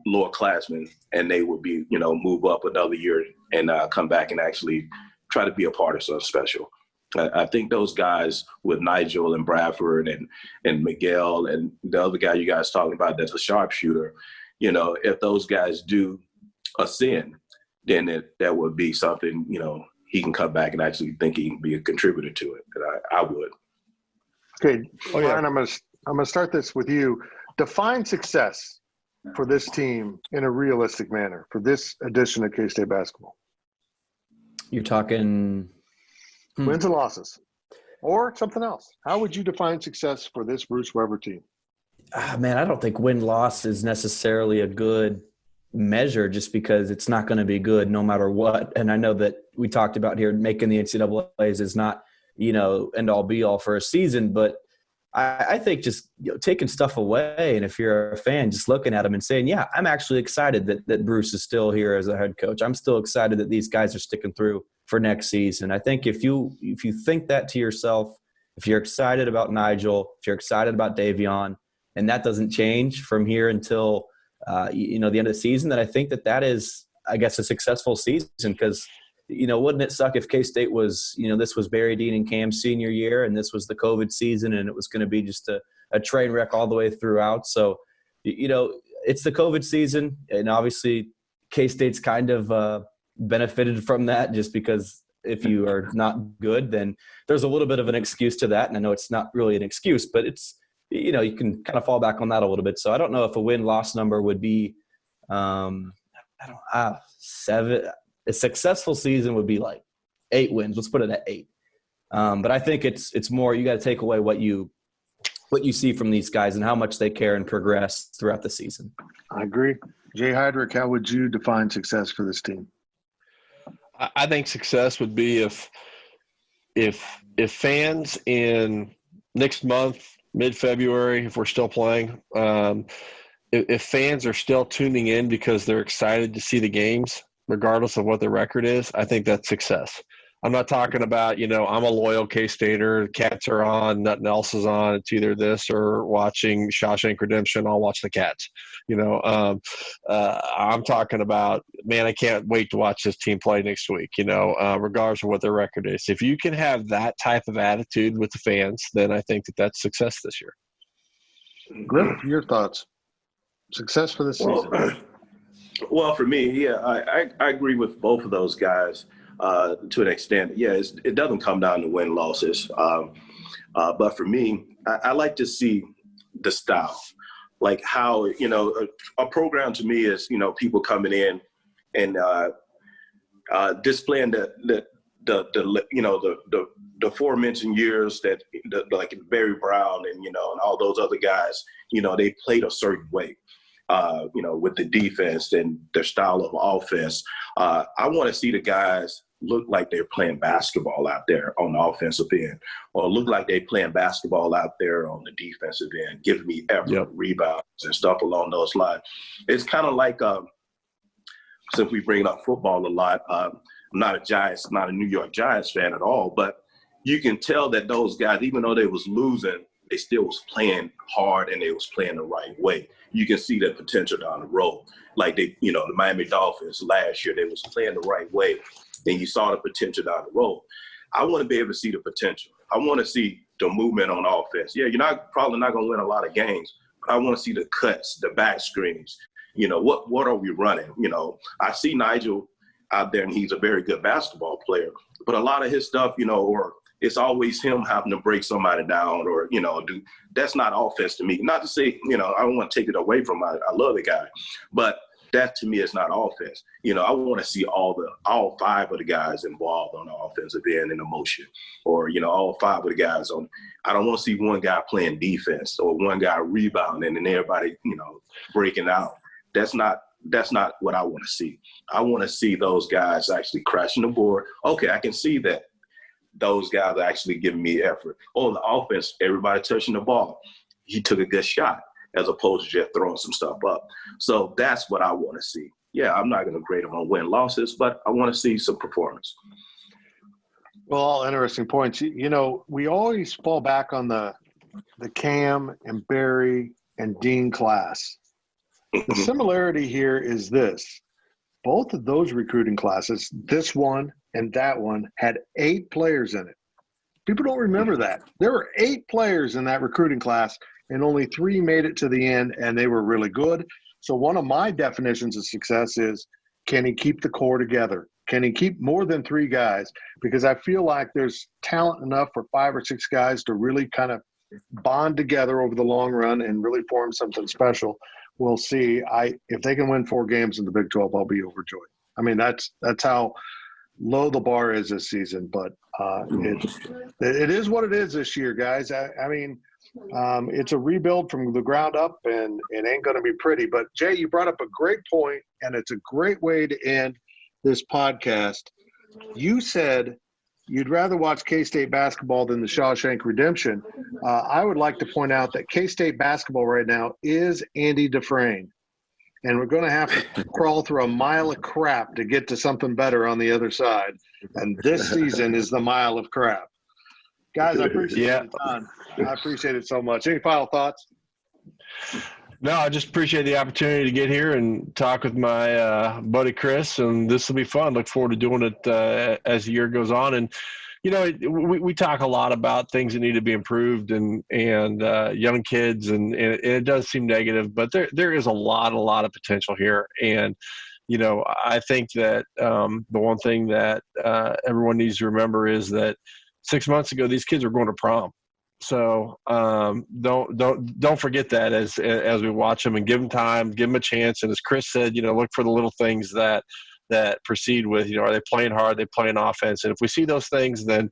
lower classmen, and they would be move up another year and come back and actually try to be a part of something special. I think those guys with Nigel and Bradford and Miguel and the other guy you guys talking about that's a sharpshooter, if those guys do ascend, then that would be something he can come back and actually think he can be a contributor to it. And I would. Okay, Brian, I'm gonna start this with you. Define success for this team in a realistic manner for this edition of K-State basketball. You're talking wins and losses, or something else. How would you define success for this Bruce Weber team? Man, I don't think win-loss is necessarily a good measure, just because it's not going to be good no matter what. And I know that we talked about here making the NCAAs is not, end all be all for a season, but I think just taking stuff away. And if you're a fan, just looking at them and saying, yeah, I'm actually excited that Bruce is still here as a head coach. I'm still excited that these guys are sticking through for next season. I think if you think that to yourself, if you're excited about Nigel, if you're excited about Davion, and that doesn't change from here until the end of the season, then I think that is, I guess, a successful season. Because, wouldn't it suck if K-State was, this was Barry Dean and Cam's senior year, and this was the COVID season, and it was going to be just a train wreck all the way throughout. So, it's the COVID season, and obviously K-State's kind of benefited from that, just because if you are not good, then there's a little bit of an excuse to that. And I know it's not really an excuse, but it's, you can kind of fall back on that a little bit. So I don't know if a win-loss number would be, 7. A successful season would be like 8 wins. Let's put it at 8. But I think it's more, you got to take away what you see from these guys and how much they care and progress throughout the season. I agree. Jay Heidrich, how would you define success for this team? I think success would be if fans in next month, mid-February, if we're still playing, if fans are still tuning in because they're excited to see the games, regardless of what the record is, I think that's success. I'm not talking about, I'm a loyal K-Stater. Cats are on, nothing else is on. It's either this or watching Shawshank Redemption. I'll watch the Cats. I'm talking about, man, I can't wait to watch this team play next week, regardless of what their record is. If you can have that type of attitude with the fans, then I think that that's success this year. Griff, your thoughts? Success for the season? Well, for me, I agree with both of those guys. To an extent, it doesn't come down to win losses. But for me, I like to see the style, like how, a program to me is, people coming in and displaying the aforementioned years that like Barry Brown and, and all those other guys, they played a certain way. With the defense and their style of offense. I want to see the guys look like they're playing basketball out there on the offensive end, or look like they're playing basketball out there on the defensive end, giving me effort, rebounds, and stuff along those lines. It's kind of like, since we bring up football a lot, I'm not a New York Giants fan at all, but you can tell that those guys, even though they was losing, they still was playing hard and they was playing the right way. You can see the potential down the road. Like the Miami Dolphins last year, they was playing the right way, and you saw the potential down the road. I want to be able to see the potential. I want to see the movement on offense. Yeah, you're probably not going to win a lot of games, but I want to see the cuts, the back screens. What are we running? I see Nigel out there, and he's a very good basketball player, but a lot of his stuff, or it's always him having to break somebody down or, that's not offense to me. Not to say, I don't want to take it away from him. I love the guy, but that to me is not offense. I want to see all five of the guys involved on the offensive end in the motion, or, all five of the guys on. I don't want to see one guy playing defense or one guy rebounding and everybody, breaking out. That's not what I want to see. I want to see those guys actually crashing the board. Okay, I can see that. Those guys are actually giving me effort. On the offense, everybody touching the ball. He took a good shot as opposed to just throwing some stuff up. So that's what I want to see. Yeah, I'm not going to grade them on win-losses, but I want to see some performance. Well, all interesting points. We always fall back on the Cam and Barry and Dean class. The similarity here is this. Both of those recruiting classes, this one and that one, had 8 players in it. People don't remember that. There were 8 players in that recruiting class, and only 3 made it to the end, and they were really good. So one of my definitions of success is, can he keep the core together? Can he keep more than 3 guys? Because I feel like there's talent enough for 5 or 6 guys to really kind of bond together over the long run and really form something special. We'll see. If they can win 4 games in the Big 12, I'll be overjoyed. I mean, that's how low the bar is this season, but it is what it is this year, guys. I mean, it's a rebuild from the ground up, and it ain't going to be pretty. But Jay, you brought up a great point, and it's a great way to end this podcast. You said you'd rather watch K-State basketball than the Shawshank Redemption. I would like to point out that K-State basketball right now is Andy Dufresne. And we're going to have to crawl through a mile of crap to get to something better on the other side. And this season is the mile of crap. Guys, I appreciate the time. I appreciate it so much. Any final thoughts? No, I just appreciate the opportunity to get here and talk with my buddy Chris, and this will be fun. Look forward to doing it as the year goes on. And we talk a lot about things that need to be improved and young kids, and it does seem negative, but there is a lot of potential here. And I think that the one thing that everyone needs to remember is that 6 months ago these kids were going to prom. So don't forget that as we watch them, and give them time, give them a chance. And as Chris said, look for the little things that proceed with, are they playing hard, are they playing offense? And if we see those things, then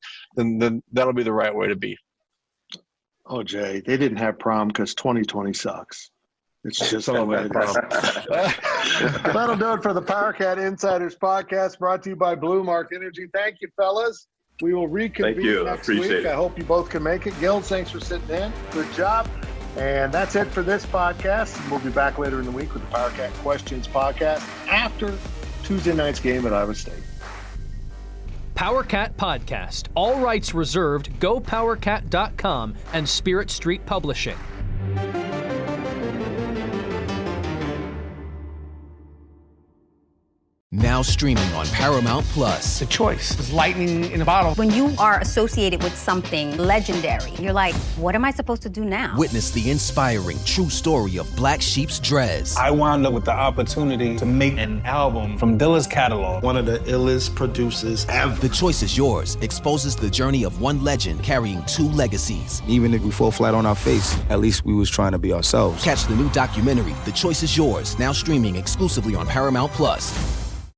that'll be the right way to be. Oh, Jay, they didn't have prom because 2020 sucks. It's just the way it is. That'll do it for the PowerCat Insiders podcast, brought to you by Blue Mark Energy. Thank you, fellas. We will reconvene next week. I hope you both can make it. Gil, thanks for sitting in. Good job. And that's it for this podcast. We'll be back later in the week with the PowerCat Questions podcast after Tuesday night's game at Iowa State. PowerCat Podcast. All rights reserved. GoPowerCat.com and Spirit Street Publishing. Now streaming on Paramount Plus. The choice is lightning in a bottle. When you are associated with something legendary, you're like, what am I supposed to do now? Witness the inspiring true story of Black Sheep's Drez. I wound up with the opportunity to make an album from Dilla's catalog. One of the illest producers ever. The choice is yours. Exposes the journey of one legend carrying two legacies. Even if we fall flat on our face, at least we was trying to be ourselves. Catch the new documentary, The Choice is Yours, now streaming exclusively on Paramount Plus.